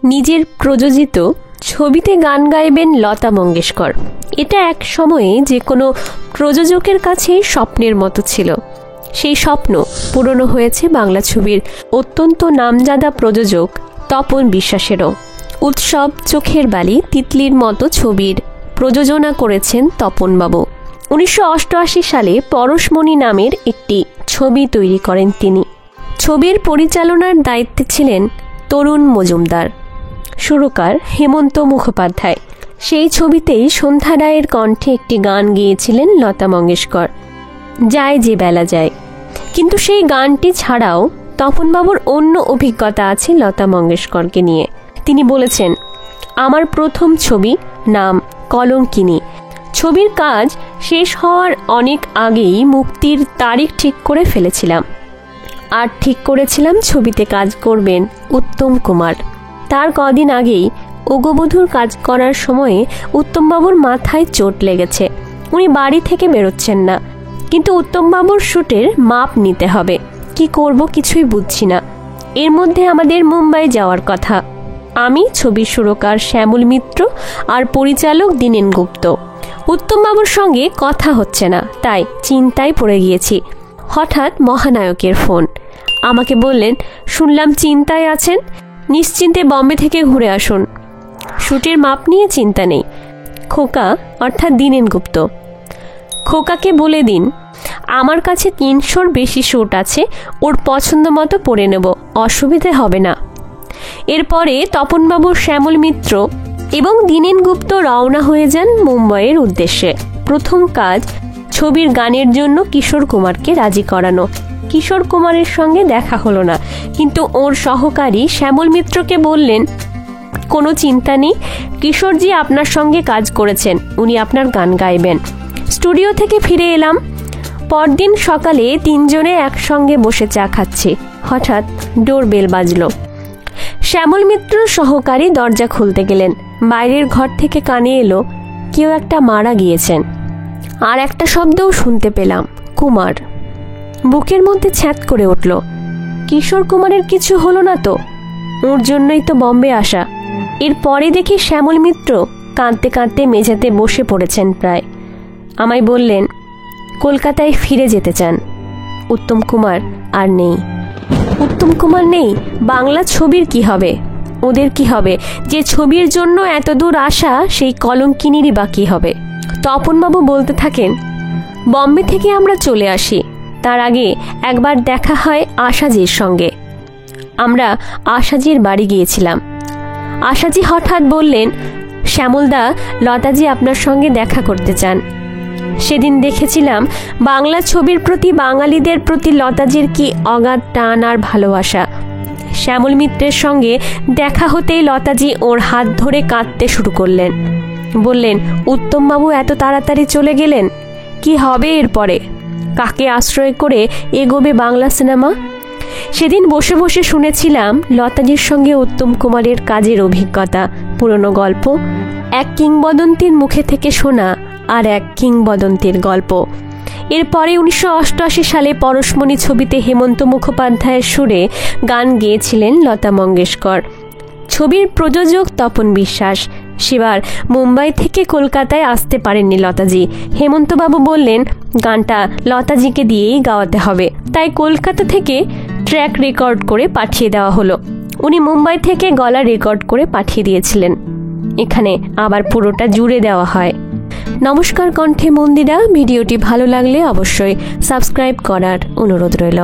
নিজের প্রযোজিত ছবিতে গান গাইবেন লতা মঙ্গেশকর। এটা এক সময়ে যে কোনো প্রযোজকের কাছেই স্বপ্নের মতো ছিল। সেই স্বপ্ন পূরণ হয়েছে বাংলা ছবির অত্যন্ত নামজাদা প্রযোজক তপন বিশ্বাসেরও। উৎসব, চোখের বালি, তিতলির মতো ছবির প্রযোজনা করেছেন তপনবাবু। 1988 সালে পরশমণি নামের একটি ছবি তৈরি করেন তিনি। ছবির পরিচালনার দায়িত্বে ছিলেন তরুণ মজুমদার, সুরকার হেমন্ত মুখোপাধ্যায়। সেই ছবিতেই সন্ধ্যা রায়ের কণ্ঠে একটি গান গেয়েছিলেন লতা মঙ্গেশকর, যায় যে বেলা যায়। কিন্তু সেই গানটি ছাড়াও তপনবাবুর অন্য অভিজ্ঞতা আছে লতা মঙ্গেশকরকে নিয়ে। তিনি বলেছেন, আমার প্রথম ছবি নাম কলঙ্কিনী। ছবির কাজ শেষ হওয়ার অনেক আগেই মুক্তির তারিখ ঠিক করে ফেলেছিলাম। আর ঠিক করেছিলাম ছবিতে কাজ করবেন উত্তম কুমার। তার কদিন আগেই ওগোবধূর কাজ করার সময়ে উত্তমবাবুর মাথায় চোট লেগেছে। উনি বাড়ি থেকে বেরোচ্ছেন না, কিন্তু উত্তমবাবুর শ্যুটের মাপ নিতে হবে। কি করব কিছুই বুঝছি না। এর মধ্যে আমাদের মুম্বাই যাওয়ার কথা। আমি, ছবির সুরকার শ্যামল মিত্র আর পরিচালক দীনেন গুপ্ত। উত্তমবাবুর সঙ্গে কথা হচ্ছে না, তাই চিন্তায় পড়ে গিয়েছি। হঠাৎ মহানায়কের ফোন। আমাকে বললেন, শুনলাম চিন্তায় আছেন, নিশ্চিন্তে বম্বে থেকে ঘুরে আসুন। শ্যুটের মাপ নিয়ে চিন্তা নেই। খোকা অর্থাৎ দীনেন গুপ্ত, খোকাকে বলে দিন আমার কাছে 300-র বেশি শ্যুট আছে, ওর পছন্দ মতো পরে নেব, অসুবিধে হবে না। এরপরে তপনবাবুর শ্যামল মিত্র এবং দীনেন গুপ্ত রওনা হয়ে যান মুম্বাইয়ের উদ্দেশ্যে। প্রথম কাজ ছবির গানের জন্য কিশোর কুমারকে রাজি করানো। কিশোর কুমারের সঙ্গে দেখা হলো না, কিন্তু ওর সহকারী শ্যামল মিত্রকে বললেন, কোনো চিন্তা নেই, কিশোরজি আপনার সঙ্গে কাজ করেছেন, উনি আপনার গান গাইবেন। স্টুডিও থেকে ফিরে এলাম। পরদিন সকালে 3 জনে একসঙ্গে বসে চা খাচ্ছি। হঠাৎ ডোরবেল বাজলো। শ্যামল মিত্র সহকারী দরজা খুলতে গেলেন। বাইরের ঘর থেকে কানে এলো, কেউ একটা মারা গিয়েছেন। আর একটা শব্দও শুনতে পেলাম, কুমার। বুকের মধ্যে ছ্যাঁত করে উঠল। কিশোর কুমারের কিছু হলো না তো? ওর জন্যই তো বম্বে আসা। এরপরে দেখি শ্যামল মিত্র কাঁদতে কাঁদতে মেঝেতে বসে পড়েছেন প্রায়। আমায় বললেন, কলকাতায় ফিরে যেতে চান। উত্তম কুমার আর নেই। উত্তম কুমার নেই, বাংলা ছবির কি হবে? ওদের কি হবে? যে ছবির জন্য এত দূর আসা, সেই কলঙ্কিনীরই বা কি হবে? তপনবাবু বলতে থাকেন, বম্বে থেকে আমরা চলে আসি, তার আগে একবার দেখা হয় আশাজির সঙ্গে। আমরা আশাজির বাড়ি গিয়েছিলাম। আশাজি হঠাৎ বললেন, শ্যামলদা, লতাজি আপনার সঙ্গে দেখা করতে চান। সেদিন দেখেছিলাম বাংলা ছবির প্রতি বাঙালিদের প্রতি লতাজির কি অগাধ টান আর ভালোবাসা। শ্যামল মিত্রের সঙ্গে দেখা হতেই লতাজি ওর হাত ধরে কাঁদতে শুরু করলেন। বললেন, উত্তমবাবু এত তাড়াতাড়ি চলে গেলেন, কি হবে এরপরে? কাকে আশ্রয় করে এগোবে বাংলা সিনেমা? সেদিন বসে বসে শুনেছিলাম লতাজির সঙ্গে উত্তম কুমারের কাজের অভিজ্ঞতা, পুরনো গল্প, এক কিংবদন্তির মুখে থেকে শোনা আর এক কিংবদন্তির গল্প। এরপরে 1988 সালে পরশমণি ছবিতে হেমন্ত মুখোপাধ্যায়ের সুরে গান গেয়েছিলেন লতা মঙ্গেশকর। ছবির প্রযোজক তপন বিশ্বাস। সেবার মুম্বাই থেকে কলকাতায় আসতে পারেননি লতাজি। হেমন্তবাবু বললেন, গানটা লতাজিকে দিয়েই গাওয়াতে হবে। তাই কলকাতা থেকে ট্র্যাক রেকর্ড করে পাঠিয়ে দেওয়া হলো। উনি মুম্বাই থেকে গলা রেকর্ড করে পাঠিয়ে দিয়েছিলেন। এখানে আবার পুরোটা জুড়ে দেওয়া হয়। নমস্কার কণ্ঠে মন্দিরা। ভিডিওটি ভালো লাগলে অবশ্যই সাবস্ক্রাইব করার অনুরোধ রইল।